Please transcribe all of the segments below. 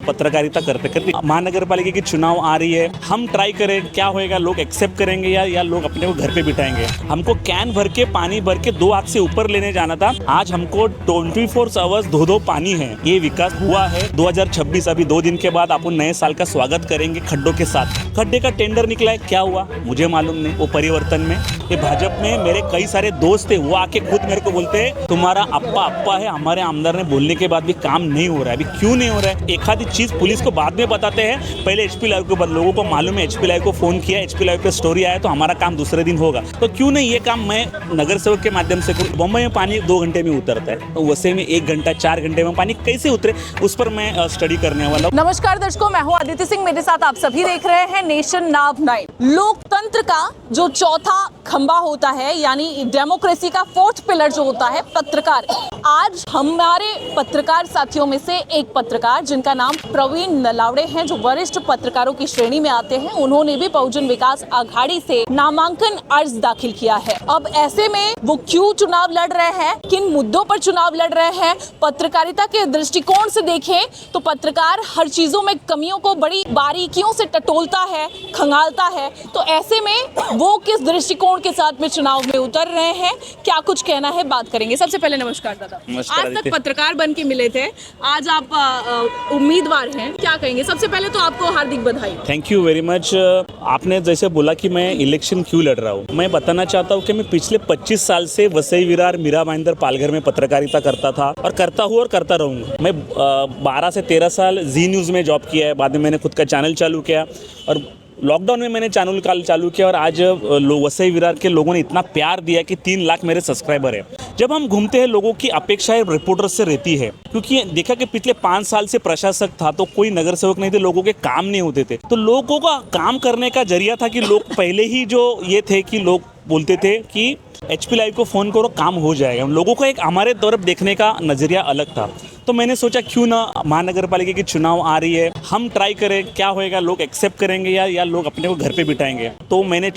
पत्रकारिता करते करते महानगर पालिका की चुनाव आ रही है, हम ट्राई करें क्या होएगा, लोग एक्सेप्ट करेंगे या लोग अपने को घर पे बिठाएंगे। हमको कैन भर के पानी भर के 2 आंख से ऊपर लेने जाना था, आज हमको 24 आवर्स धो पानी है। ये विकास हुआ है। 2026 अभी 2 दिन के बाद अपन नए साल का स्वागत करेंगे खड्डों के साथ। खड्डे का टेंडर निकला है, क्या हुआ मुझे मालूम नहीं। वो परिवर्तन में ये भाजपा में मेरे कई सारे दोस्त थे, वो आके खुद मेरे को बोलते हैं तुम्हारा अप्पा है, हमारे आमदार ने बोलने के बाद भी काम नहीं हो रहा है। अभी क्यों नहीं हो रहा है? एक आधी चीज पुलिस को बाद में बताते हैं, पहले एचपी लाइव को लोगों को मालूम है, एचपी लाइव को फोन किया, एचपी लाइव पे स्टोरी आया तो हमारा काम दूसरे दिन होगा। तो क्यों नहीं ये काम मैं नगर सेवक के माध्यम से करूँ? बम्बई में पानी 2 घंटे में उतरता है, तो वैसे में 1 घंटा 4 घंटे में पानी कैसे उतरे, उस पर मैं स्टडी करने वाला हूँ। नमस्कार दर्शकों, मैं हूँ आदित्य सिंह, मेरे साथ आप सभी देख रहे हैं नेशन नाव 9। लोकतंत्र का जो चौथा खंबा होता है, यानी डेमोक्रेसी का 4th पिलर जो होता है, पत्रकार। आज हमारे पत्रकार साथियों में से एक पत्रकार जिनका नाम प्रवीण नलावड़े हैं, जो वरिष्ठ पत्रकारों की श्रेणी में आते हैं, उन्होंने भी बहुजन विकास आघाड़ी से नामांकन अर्ज दाखिल किया है। अब ऐसे में वो क्यों चुनाव लड़ रहे हैं, किन मुद्दों पर चुनाव लड़ रहे हैं, पत्रकारिता के दृष्टिकोण से देखें तो पत्रकार हर चीजों में कमियों को बड़ी बारीकियों से टटोलता है, खंगालता है। तो ऐसे में वो किस दृष्टिकोण के साथ में चुनाव में उतर रहे हैं, क्या कुछ कहना है, बात करेंगे। सबसे पहले नमस्कार दादा। आज तक पत्रकार बन के मिले थे, आज आप उम्मीदवार हैं, क्या कहेंगे? सबसे पहले तो आपको हार्दिक बधाई। Thank you very much. आपने जैसे बोला कि मैं इलेक्शन क्यों लड़ रहा हूँ, मैं बताना चाहता हूँ कि मैं पिछले 25 साल से वसई विरार, मीरा भाईंदर, पालघर में पत्रकारिता करता था और करता हूँ और करता रहूँगा। मैं 12 से 13 साल जी न्यूज़ में जॉब किया है, बाद में मैंने खुद का चैनल चालू किया और लॉकडाउन में मैंने चैनल चालू किया और आज वसई विरार के लोगों ने इतना प्यार दिया कि 3 लाख मेरे सब्सक्राइबर है। जब हम घूमते हैं, लोगों की अपेक्षाएं रिपोर्टर से रहती है, क्योंकि देखा कि पिछले 5 साल से प्रशासक था तो कोई नगर सेवक नहीं थे, लोगों के काम नहीं होते थे। तो लोगों का काम करने का जरिया था कि लोग पहले ही जो ये थे कि लोग बोलते थे कि एचपी लाइव को फ़ोन करो काम हो जाएगा। लोगों को एक हमारे तरफ देखने का नज़रिया अलग था। तो मैंने सोचा क्यों ना महानगर पालिका की चुनाव आ रही है, हम ट्राई करें क्या होएगा, लोग एक्सेप्ट करेंगे या लोग अपने को घर पे बिठाएंगे। तो मैंने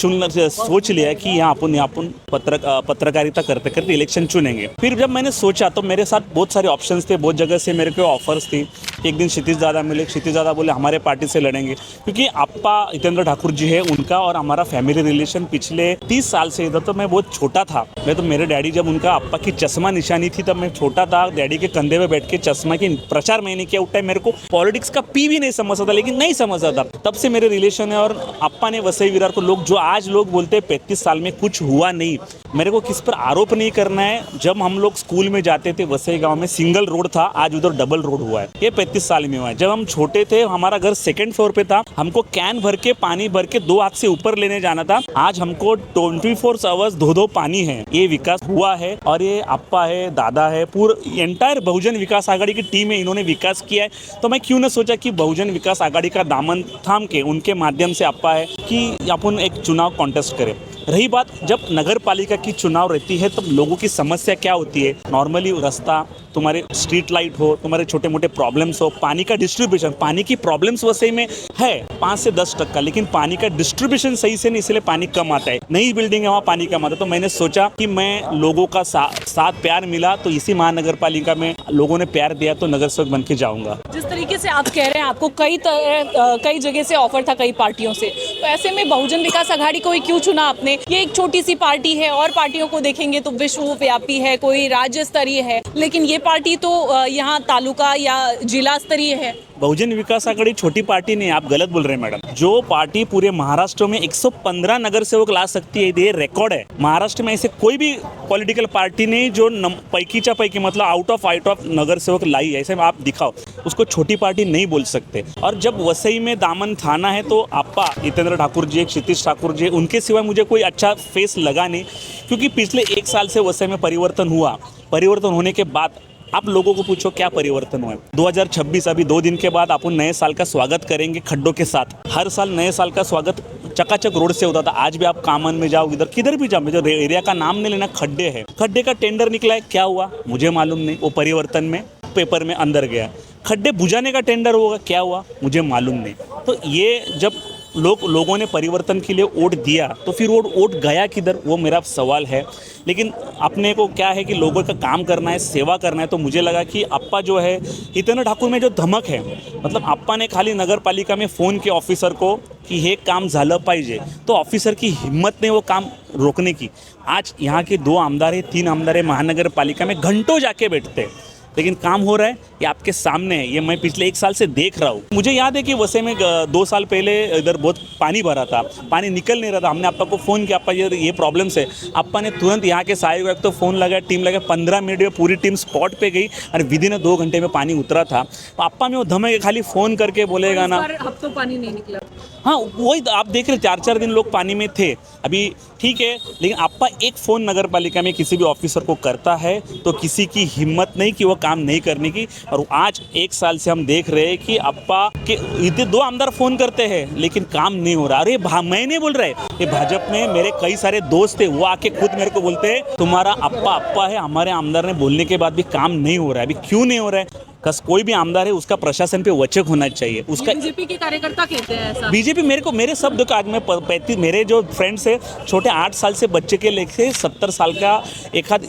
सोच लिया कि यहाँ अपन पत्रकारिता करते करते इलेक्शन चुनेंगे। फिर जब मैंने सोचा तो मेरे साथ बहुत सारे ऑप्शंस थे, बहुत जगह से मेरे को ऑफर्स थी। एक दिन क्षितिज दादा मिले, क्षितिज दादा बोले हमारे पार्टी से लड़ेंगे, क्योंकि अप्पा हितेंद्र ठाकुर जी है, उनका और हमारा फैमिली रिलेशन पिछले 30 साल से इधर। तो मैं बहुत छोटा था, मैं तो मेरे डैडी जब उनका अप्पा की चश्मा निशानी थी तब मैं छोटा था, डैडी के कंधे पे बैठ के चश्मा की प्रचार मैंने किया। उस टाइम मेरे को पॉलिटिक्स का पी भी नहीं समझता था, लेकिन नहीं समझता था। तब से मेरे रिलेशन है और अप्पा ने वसई विरार को जो आज लोग बोलते हैं 35 साल में कुछ हुआ नहीं, मेरे को किस पर आरोप नहीं करना है। जब हम लोग स्कूल में जाते थे, वसई गांव में सिंगल रोड था, आज उधर डबल रोड हुआ है। ये 35 साल में हुआ है। जब हम छोटे थे, हमारा घर 2nd फ्लोर पे था, हमको कैन भर के पानी भर के 2 आंख से ऊपर लेने जाना था, आज हमको 24 आवर्स धो पानी है। ये विकास हुआ है और ये अप्पा है, दादा है, पूरा एंटायर बहुजन विकास आघाड़ी की टीम है, इन्होंने विकास किया है। तो मैं क्यों ना सोचा कि बहुजन विकास आघाड़ी का दामन थाम के उनके माध्यम से अप्पा है कि अपन एक चुनाव कॉन्टेस्ट करें। रही बात, जब नगर पालिका की चुनाव रहती है तब लोगों की समस्या क्या होती है? नॉर्मली रास्ता, तुम्हारे स्ट्रीट लाइट हो, तुम्हारे छोटे मोटे प्रॉब्लम्स हो, पानी का डिस्ट्रीब्यूशन, पानी की प्रॉब्लम्स वसई में है 5 से 10%, लेकिन पानी का डिस्ट्रीब्यूशन सही से नहीं, इसलिए पानी कम आता है। नई बिल्डिंग है, वहाँ पानी कम आता है। तो मैंने सोचा कि मैं लोगों का साथ प्यार मिला, तो इसी महानगर पालिका में लोगों ने प्यार दिया, तो नगर सेवक बन के जाऊँगा। जिस तरीके से आप कह रहे हैं, आपको कई जगह से ऑफर था, कई पार्टियों से, तो ऐसे में बहुजन विकास आघाड़ी को ही क्यों चुना आपने? ये एक छोटी सी पार्टी है, और पार्टियों को देखेंगे तो विश्वव्यापी है, कोई राज्य स्तरीय है, लेकिन ये पार्टी तो यहाँ तालुका या जिला स्तरीय है। बहुजन विकास आघाड़ी छोटी पार्टी नहीं, आप गलत बोल रहे हैं मैडम। जो पार्टी पूरे महाराष्ट्र में 115 नगर सेवक ला सकती है, ये रिकॉर्ड है। महाराष्ट्र में ऐसे कोई भी पॉलिटिकल पार्टी नहीं जो पैकीच्या पैकी, मतलब आउट ऑफ नगर सेवक लाई है। ऐसे आप दिखाओ, उसको छोटी पार्टी नहीं बोल सकते। और जब वसई में दामन थाना है तो अप्पा हितेंद्र ठाकुर जी, क्षितिज ठाकुर जी, उनके सिवाय मुझे कोई अच्छा फेस लगा नहीं, क्योंकि पिछले 1 साल से वसई में परिवर्तन हुआ। परिवर्तन होने के बाद आप लोगों को पूछो क्या परिवर्तन हुआ है। 2026 अभी 2 दिन के बाद अपन नए साल का स्वागत करेंगे खड्डों के साथ। हर साल नए साल का स्वागत चकाचक रोड से होता था। आज भी आप कामन में जाओ, इधर किधर भी जाओ, जो एरिया का नाम नहीं लेना, खड्डे है। खड्डे का टेंडर निकला है, क्या हुआ मुझे मालूम नहीं। वो परिवर्तन में पेपर में अंदर गया। खड्डे बुझाने का टेंडर होगा, क्या हुआ मुझे मालूम नहीं। तो ये जब लोगों ने परिवर्तन के लिए वोट दिया तो फिर वो वोट गया किधर, वो मेरा सवाल है। लेकिन अपने को क्या है कि लोगों का काम करना है, सेवा करना है। तो मुझे लगा कि अप्पा जो है, हितेंद्र ठाकूर में जो धमक है, मतलब अप्पा ने खाली नगर पालिका में फ़ोन किया ऑफिसर को कि हे काम झालं पाहिजे, तो ऑफिसर की हिम्मत नहीं वो काम रोकने की। आज यहाँ के 2 आमदार है, 3 आमदार है महानगर पालिका में, घंटों जाके बैठते हैं, लेकिन काम हो रहा है, ये आपके सामने है। ये मैं पिछले 1 साल से देख रहा हूँ। मुझे याद है कि वैसे में 2 साल पहले इधर बहुत पानी भरा था, पानी निकल नहीं रहा था। हमने अप्पा को फ़ोन किया, अप्पा ये प्रॉब्लम्स है। अप्पा ने तुरंत यहाँ के सहायक आयुक्त को फ़ोन लगाया, टीम लगाया, 15 मिनट में पूरी टीम स्पॉट पे गई और विदिन 2 घंटे में पानी उतरा था। तो अप्पा में वो धमक है, खाली फ़ोन करके बोलेगा ना। अब तो पानी नहीं निकला। हाँ, वही आप देख रहे 4-4 दिन लोग पानी में थे। अभी ठीक है, लेकिन अप्पा एक फ़ोन नगर पालिका में किसी भी ऑफिसर को करता है तो किसी की हिम्मत नहीं कि वो काम नहीं करने की। और आज 1 साल से हम देख रहे हैं कि अप्पा के इतने 2 आमदार फ़ोन करते हैं लेकिन काम नहीं हो रहा। अरे मैं नहीं बोल रहे, ये भाजपा में मेरे कई सारे दोस्त थे, वो आके खुद मेरे को बोलते हैं तुम्हारा अप्पा है, हमारे आमदार ने बोलने के बाद भी काम नहीं हो रहा है। अभी क्यों नहीं हो रहा है? कोई भी आमदार है उसका प्रशासन पे वचक होना चाहिए। उसका बीजेपी के कार्यकर्ता कहते हैं ऐसा। बीजेपी मेरे सब देखो, आज मैं 35 मेरे जो फ्रेंड्स है छोटे 8 साल से बच्चे के लेके 70 साल का एक आध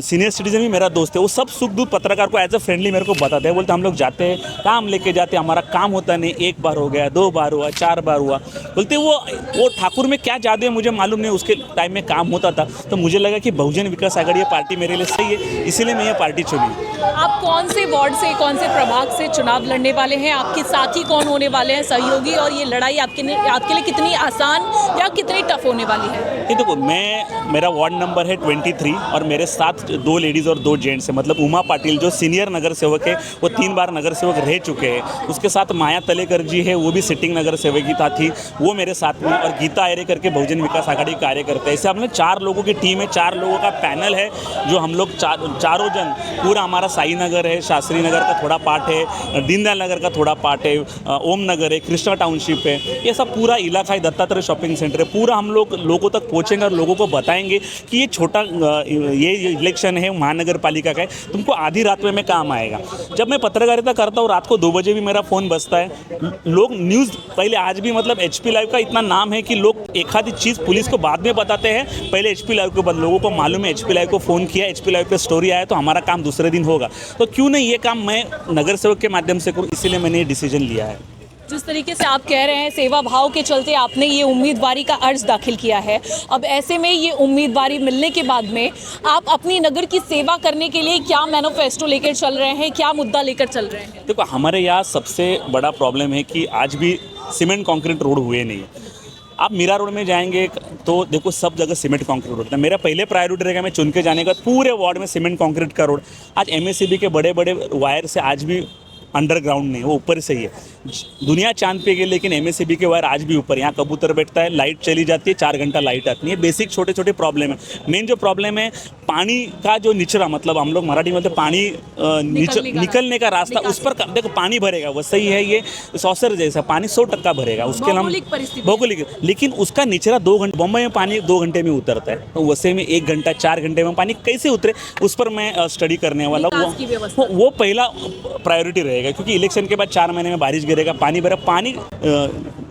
सीनियर सिटीजन भी मेरा दोस्त है। वो सब सुख दुख पत्रकार को एज अ फ्रेंडली मेरे को बताते हैं। बोलते हम लोग जाते हैं, काम लेके जाते हैं, हमारा काम होता नहीं, 1 बार हो गया, 2 बार हुआ, 4 बार हुआ। बोलते वो ठाकुर में क्या जादू है मुझे मालूम नहीं, उसके टाइम में काम होता था। तो मुझे लगा कि बहुजन विकास आघाड़ी ये पार्टी मेरे लिए सही है, इसीलिए मैं ये पार्टी चुनी। आप कौन से वार्ड से, कौन से प्रभाग से चुनाव लड़ने वाले हैं? आपके साथी कौन होने वाले हैं सहयोगी? और ये लड़ाई आपके लिए कितनी आसान या कितनी टफ होने वाली है? ये देखो, मेरा वार्ड नंबर है 23 और मेरे साथ 2 लेडीज़ और 2 जेंट्स हैं। मतलब उमा पाटिल जो सीनियर नगर सेवक है, वो 3 बार नगर सेवक रह चुके हैं। उसके साथ माया तलेकर जी है, वो भी सिटिंग नगर सेवक थी, वो मेरे साथ में। और गीता आयरे करके बहुजन विकास आघाड़ी कार्य करते हैं। ऐसे हमने 4 लोगों की टीम है, 4 लोगों का पैनल है, जो हम लोग चारों जन, पूरा हमारा साई नगर है, शास्त्री नगर का थोड़ा पार्ट है, दीनदयाल नगर का थोड़ा पार्ट है, ओम नगर है, कृष्णा टाउनशिप है, ये सब पूरा इलाका है, दत्तात्रेय शॉपिंग सेंटर है। पूरा हम लोग लोगों तक पहुँचेंगे और लोगों को बताएंगे कि ये छोटा ये इलेक्शन है महानगर पालिका का है, तुमको आधी रात में काम आएगा। जब मैं पत्रकारिता करता हूँ रात को 2 बजे भी मेरा फ़ोन बजता है। लोग न्यूज़ पहले, आज भी मतलब HP लाइव का इतना नाम है कि लोग एक आधी चीज़ पुलिस को बाद में बताते हैं, पहले HP लाइव के बाद लोगों को मालूम है HP लाइव को फ़ोन किया, HP लाइव पे स्टोरी आया तो हमारा काम दूसरे दिन होगा। तो क्यों नहीं ये काम मैं नगर सेवक के माध्यम से करूँ, इसीलिए मैंने ये डिसीजन लिया है। जिस तरीके से आप कह रहे हैं सेवा भाव के चलते आपने ये उम्मीदवारी का अर्ज दाखिल किया है, अब ऐसे में ये उम्मीदवारी मिलने के बाद में आप अपनी नगर की सेवा करने के लिए क्या मैनिफेस्टो लेकर चल रहे हैं, क्या मुद्दा लेकर चल रहे हैं? देखो, हमारे यहाँ सबसे बड़ा प्रॉब्लम है कि आज भी सीमेंट कंक्रीट रोड हुए नहीं। आप मीरा रोड में जाएंगे तो देखो सब जगह सीमेंट कंक्रीट रोड है। मेरा पहले प्रायोरिटी रहेगा मैं चुन के जाने का पूरे वार्ड में सीमेंट कंक्रीट का रोड। आज MSCB के बड़े बड़े वायर से आज भी अंडरग्राउंड नहीं, वो ऊपर से ही है। दुनिया चांद पे गई लेकिन MSCB के वायर आज भी ऊपर। यहाँ कबूतर बैठता है, लाइट चली जाती है, 4 घंटा लाइट आती है। बेसिक छोटे छोटे प्रॉब्लम है। मेन जो प्रॉब्लम है पानी का जो निचरा, मतलब हम लोग मराठी में बोलते पानी निकलने का रास्ता, उस पर देखो पानी भरेगा, वो सही है, ये सॉसर जैसा पानी 100% भरेगा, उसके नाम भौगोलिक। लेकिन उसका निचरा 2 घंटे, बम्बई में पानी 2 घंटे में उतरता है, तो वैसे में 1 घंटा 4 घंटे में पानी कैसे उतरे, उस पर मैं स्टडी करने वाला। वो पहला प्रायोरिटी रहेगा, क्योंकि इलेक्शन के बाद 4 महीने में बारिश गिरेगा, पानी भरा, पानी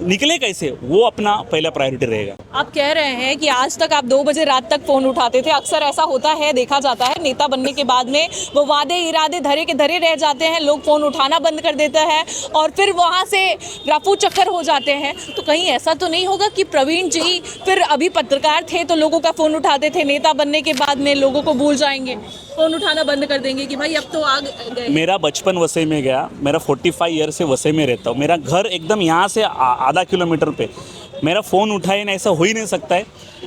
निकले कैसे, वो अपना पहला प्रायोरिटी रहेगा। आप कह रहे हैं कि आज तक आप 2 बजे रात तक फ़ोन उठाते थे। अक्सर ऐसा होता है, देखा जाता है, नेता बनने के बाद में वो वादे इरादे धरे के धरे रह जाते हैं, लोग फ़ोन उठाना बंद कर देते हैं और फिर वहाँ से रफू चक्कर हो जाते हैं। तो कहीं ऐसा तो नहीं होगा कि प्रवीण जी फिर अभी पत्रकार थे तो लोगों का फ़ोन उठाते थे, नेता बनने के बाद में लोगों को भूल जाएंगे, फ़ोन उठाना बंद कर देंगे कि भाई अब तो आ गए? मेरा बचपन वसई में गया, मेरा 45 ईयर से वसई में रहता हूँ। मेरा घर एकदम यहाँ से आधा किलोमीटर पे। मेरा फ़ोन उठाए ना, ऐसा हो ही नहीं सकता है,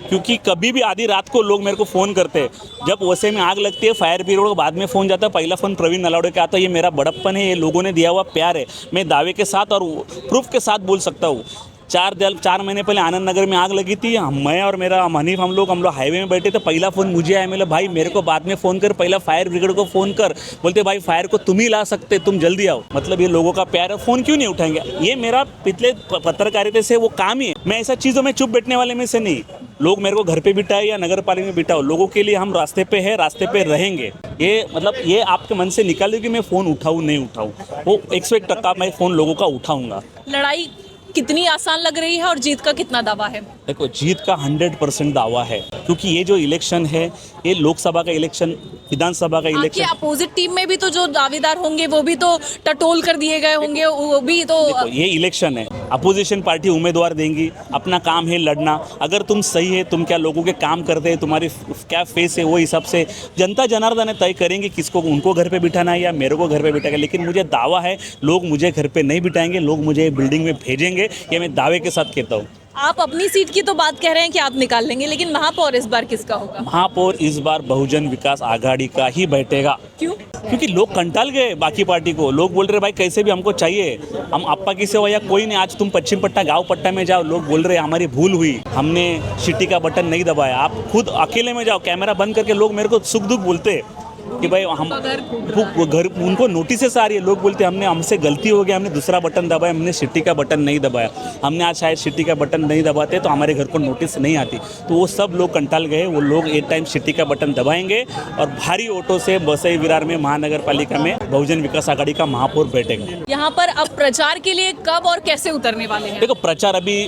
क्योंकि कभी भी आधी रात को लोग मेरे को फ़ोन करते हैं। जब वैसे में आग लगती है, फायर ब्रिगेड को बाद में फ़ोन जाता है, पहला फ़ोन प्रवीण नलावड़े का आता है। ये मेरा बड़प्पन है, ये लोगों ने दिया हुआ प्यार है। मैं दावे के साथ और प्रूफ के साथ बोल सकता हूँ। 4 महीने पहले आनंद नगर में आग लगी थी, मैं और मेरा हनीफ हम लोग हाईवे में बैठे थे। पहला फ़ोन मुझे आया, मेरा भाई मेरे को बाद में फ़ोन कर, पहला फायर ब्रिगेड को फ़ोन कर। बोलते भाई फायर को तुम ही ला सकते, तुम जल्दी आओ। मतलब ये लोगों का प्यार है, फ़ोन क्यों नहीं उठाएंगे? ये मेरा पिछले पत्रकारिता से वो काम ही है। मैं ऐसा चीज़ों में चुप बैठने वाले में से नहीं। लोग मेरे को घर पे बिठाए या नगर पालिका में बिठाओ, लोगों के लिए हम रास्ते पे है, रास्ते पे रहेंगे। ये मतलब ये आपके मन से निकालिए कि मैं फ़ोन उठाऊँ नहीं उठाऊँ, वो 101% मैं फ़ोन लोगों का उठाऊँगा। लड़ाई कितनी आसान लग रही है और जीत का कितना दावा है? देखो, जीत का 100% दावा है, क्योंकि ये जो इलेक्शन है ये लोकसभा का इलेक्शन, विधानसभा का आपकी इलेक्शन। अपोजिट टीम में भी तो जो दावेदार होंगे वो भी तो टटोल कर दिए गए होंगे, वो भी तो देखो, ये इलेक्शन है, अपोजिशन पार्टी उम्मीदवार देंगी, अपना काम है लड़ना। अगर तुम सही है, तुम क्या लोगों के काम करते हैं, तुम्हारी क्या फेस है, वो हिसाब से जनता जनार्दन तय करेंगे किसको, उनको घर पे बिठाना है या मेरे को घर पे बिठाएगा। लेकिन मुझे दावा है, लोग मुझे घर पे नहीं बिठाएंगे, लोग मुझे बिल्डिंग में भेजेंगे, ये मैं दावे के साथ कहता हूँ। आप अपनी सीट की तो बात कह रहे हैं कि आप निकाल लेंगे, लेकिन महापौर इस बार किसका होगा? महापौर इस बार बहुजन विकास आघाड़ी का ही बैठेगा। क्यों? क्योंकि लोग कंटाल गए बाकी पार्टी को। लोग बोल रहे भाई कैसे भी हमको चाहिए, हम अप्पा की सेवा या कोई नहीं, आज तुम पश्चिम पट्टा गांव पट्टा में जाओ, लोग बोल रहे हमारी भूल हुई, हमने सिटी का बटन नहीं दबाया। आप खुद अकेले में जाओ, कैमरा बंद करके, लोग मेरे को सुख दुख बोलते हैं कि भाई हम घर, उनको नोटिस आ रही है, लोग बोलते हैं हमसे गलती हो गया, हमने दूसरा बटन दबाया, हमने सिटी का बटन नहीं दबाया, हमने आज शायद सिटी का बटन नहीं दबाते तो हमारे घर को नोटिस नहीं आती। तो वो सब लोग कंटाल गए, वो लोग एक टाइम सिटी का बटन दबाएंगे और भारी वोटों से बसई विरार में महानगर पालिका में बहुजन विकास आघाड़ी का महापौर बैठेगा। यहाँ पर अब प्रचार के लिए कब और कैसे उतरने वाले हैं? देखो, प्रचार अभी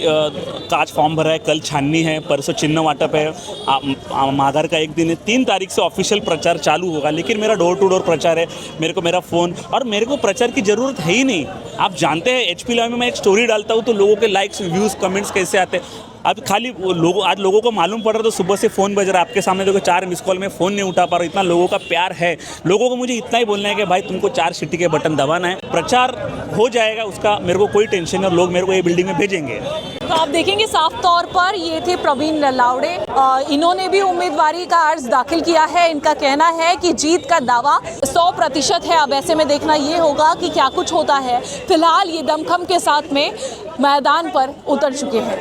आज फॉर्म भरा है, कल छाननी है, परसों चिन्ह वाटप है, माघर का एक दिन है, 3 तारीख से ऑफिशियल प्रचार चालू होगा। लेकिन मेरा डोर टू डोर प्रचार है, मेरे को मेरा फ़ोन, और मेरे को प्रचार की ज़रूरत है ही नहीं। आप जानते हैं HP लाइव में मैं एक स्टोरी डालता हूँ तो लोगों के लाइक्स, व्यूज़, कमेंट्स कैसे आते हैं। अब खाली आज लोगों को मालूम पड़ रहा तो सुबह से फ़ोन बज रहा है आपके सामने, देखो 4 मिस कॉल में फ़ोन नहीं उठा पा रहा, इतना लोगों का प्यार है। लोगों को मुझे इतना ही बोलना है कि भाई तुमको 4 सिटी के बटन दबाना है, प्रचार हो जाएगा, उसका मेरे को कोई टेंशन नहीं, और लोग मेरे को ये बिल्डिंग में भेजेंगे। तो आप देखेंगे साफ तौर पर ये थे प्रवीण नलावड़े, इन्होंने भी उम्मीदवारी का अर्ज दाखिल किया है। इनका कहना है कि जीत का दावा 100% है। अब ऐसे में देखना ये होगा कि क्या कुछ होता है। फिलहाल ये दमखम के साथ में मैदान पर उतर चुके हैं।